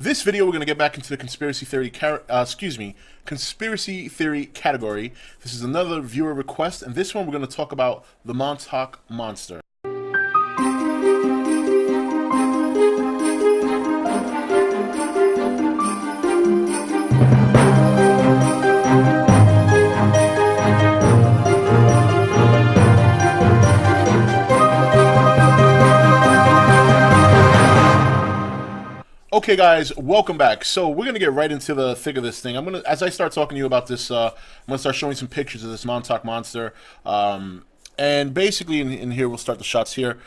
This video, we're going to get back into the conspiracy theory category. This is another viewer request, and this one we're going to talk about the Montauk Monster. Okay, guys, welcome back. So we're gonna get right into the thick of this thing. As I start talking to you about this, I'm gonna start showing some pictures of this Montauk Monster, and basically in here we'll start the shots here.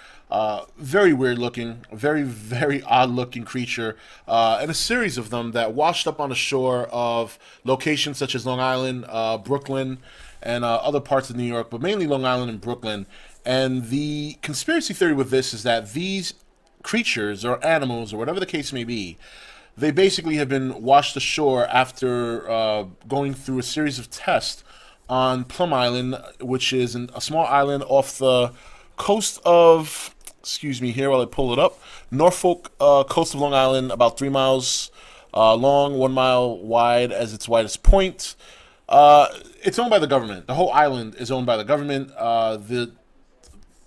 Very weird looking, very odd looking creature, and a series of them that washed up on the shore of locations such as Long Island, Brooklyn, and other parts of New York, but mainly Long Island and Brooklyn. And the conspiracy theory with this is that these creatures or animals or whatever the case may be, they basically have been washed ashore after going through a series of tests on Plum Island, which is a small island off the coast of, excuse me here while I pull it up, Norfolk coast of Long Island, about 3 miles long, 1 mile wide as its widest point. It's owned by the government. The whole island is owned by the government. The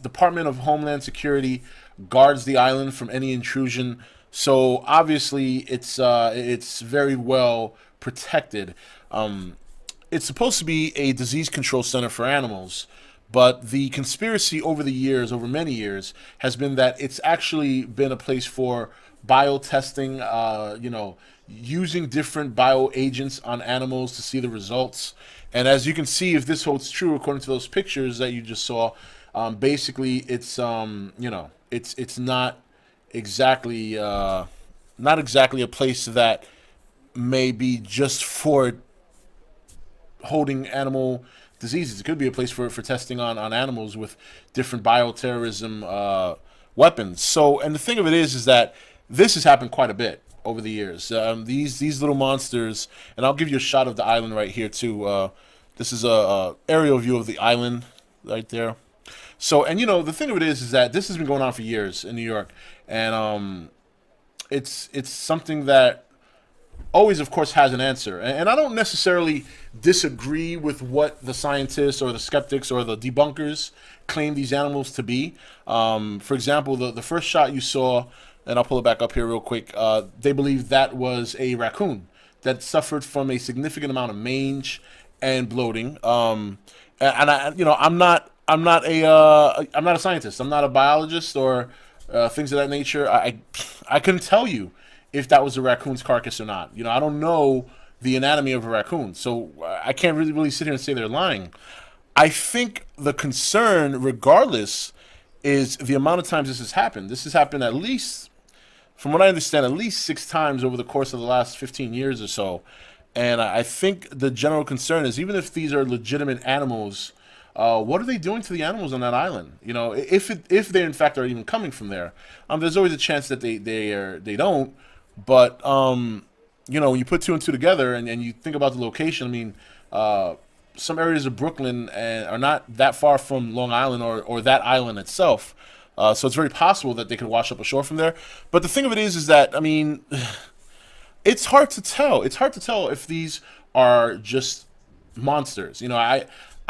Department of Homeland Security guards the island from any intrusion, so obviously it's very well protected. It's supposed to be a disease control center for animals, but the conspiracy over the years, over many years, has been that it's actually been a place for biotesting, using different bioagents on animals to see the results. And as you can see, if this holds true according to those pictures that you just saw, basically it's it's not exactly a place that may be just for holding animal diseases. It could be a place for testing on animals with different bioterrorism weapons. So, and the thing of it is that this has happened quite a bit over the years. These little monsters, and I'll give you a shot of the island right here too. This is a aerial view of the island right there. So, and the thing of it is that this has been going on for years in New York, and it's something that always, of course, has an answer. And I don't necessarily disagree with what the scientists or the skeptics or the debunkers claim these animals to be. For example, the first shot you saw, and I'll pull it back up here real quick, they believe that was a raccoon that suffered from a significant amount of mange and bloating. And I'm not a scientist. I'm not a biologist or things of that nature. I couldn't tell you if that was a raccoon's carcass or not. I don't know the anatomy of a raccoon, so I can't really sit here and say they're lying. I think the concern, regardless, is the amount of times this has happened. This has happened at least, from what I understand, at least 6 times over the course of the last 15 years or so. And I think the general concern is, even if these are legitimate animals, what are they doing to the animals on that island? If they in fact are even coming from there, there's always a chance that they don't. But when you put 2 and 2 together and you think about the location, some areas of Brooklyn are not that far from Long Island or that island itself. So it's very possible that they could wash up ashore from there. But the thing of it is that it's hard to tell. It's hard to tell if these are just monsters.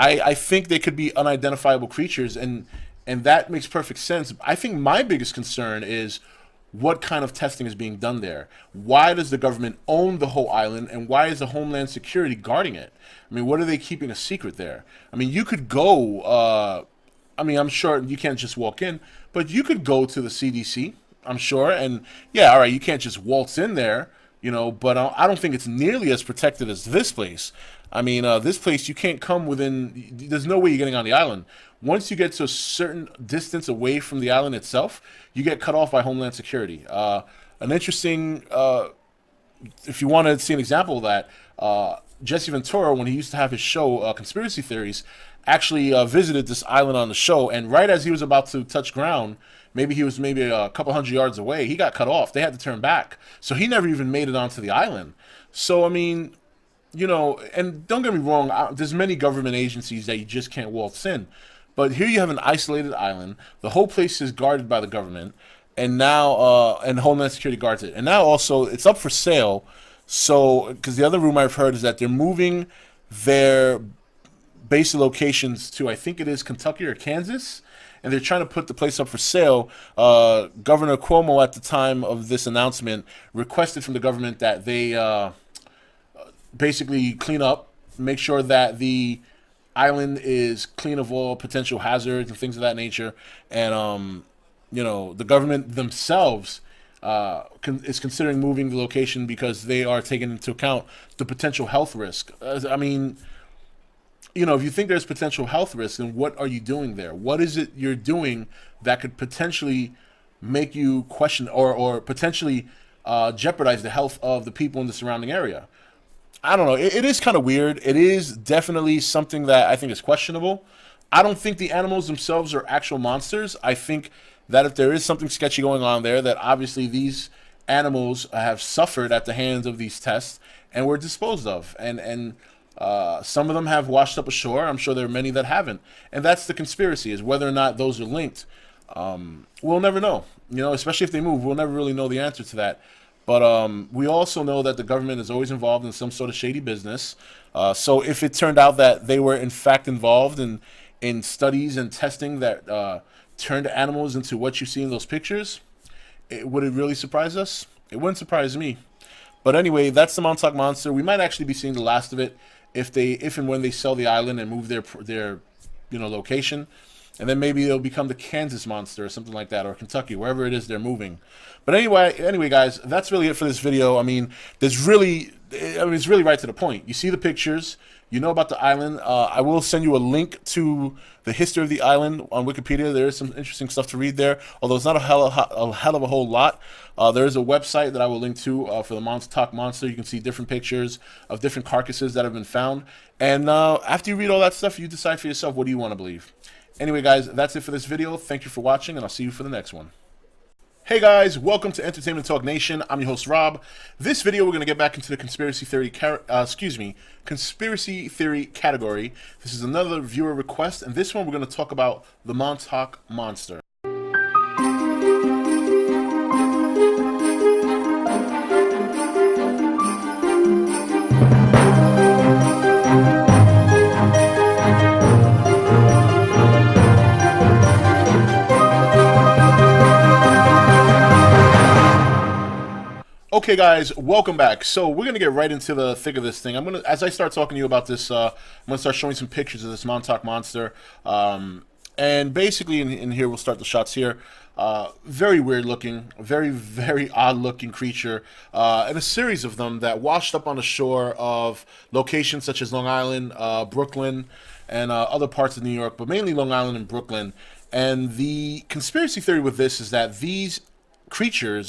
I think they could be unidentifiable creatures, and that makes perfect sense. I think my biggest concern is what kind of testing is being done there. Why does the government own the whole island, and why is the Homeland Security guarding it? What are they keeping a secret there? You could go, I'm sure you can't just walk in, but you could go to the CDC, I'm sure, and yeah, all right, you can't just waltz in there, but I don't think it's nearly as protected as this place. This place, you can't come within, there's no way you're getting on the island. Once you get to a certain distance away from the island itself, you get cut off by Homeland Security. An interesting, if you want to see an example of that, Jesse Ventura, when he used to have his show, Conspiracy Theories, actually visited this island on the show, and right as he was about to touch ground, he was a couple hundred yards away, he got cut off. They had to turn back. So he never even made it onto the island. So, and don't get me wrong, there's many government agencies that you just can't waltz in. But here you have an isolated island. The whole place is guarded by the government. and now and Homeland Security guards it, and now also it's up for sale. So, because the other rumor I've heard is that they're moving their base locations to, I think it is Kentucky or Kansas, and they're trying to put the place up for sale. Governor Cuomo, at the time of this announcement, requested from the government that they basically clean up, make sure that the island is clean of all potential hazards and things of that nature, and the government themselves is considering moving the location because they are taking into account the potential health risk. I mean, if you think there's potential health risk, then what are you doing there? What is it you're doing that could potentially make you question or potentially jeopardize the health of the people in the surrounding area? I don't know. It is kind of weird. It is definitely something that I think is questionable. I don't think the animals themselves are actual monsters. I think that if there is something sketchy going on there, that obviously these animals have suffered at the hands of these tests and were disposed of. And some of them have washed up ashore. I'm sure there are many that haven't. And that's the conspiracy, is whether or not those are linked. We'll never know. Especially if they move, we'll never really know the answer to that. But we also know that the government is always involved in some sort of shady business. So if it turned out that they were in fact involved in studies and testing that turned animals into what you see in those pictures, would it really surprise us? It wouldn't surprise me. But anyway, that's the Montauk Monster. We might actually be seeing the last of it if and when they sell the island and move their location. And then maybe it'll become the Kansas Monster or something like that, or Kentucky, wherever it is they're moving. But anyway, guys, that's really it for this video. I mean, it's really right to the point. You see the pictures, you know about the island. I will send you a link to the history of the island on Wikipedia. There is some interesting stuff to read there, although it's not a hell of a whole lot. There is a website that I will link to for the Montauk Monster. You can see different pictures of different carcasses that have been found. And after you read all that stuff, you decide for yourself, what do you want to believe? Anyway, guys, that's it for this video. Thank you for watching, and I'll see you for the next one. Hey guys, welcome to Entertainment Talk Nation. I'm your host Rob. This video we're going to get back into the conspiracy theory category. This is another viewer request, and this one we're going to talk about the Montauk Monster. Okay, guys, welcome back. So we're gonna get right into the thick of this thing. As I start talking to you about this, I'm gonna start showing some pictures of this Montauk Monster. And basically, in here, we'll start the shots here. Very weird looking, very, very odd looking creature, and a series of them that washed up on the shore of locations such as Long Island, Brooklyn, and other parts of New York, but mainly Long Island and Brooklyn. And the conspiracy theory with this is that these creatures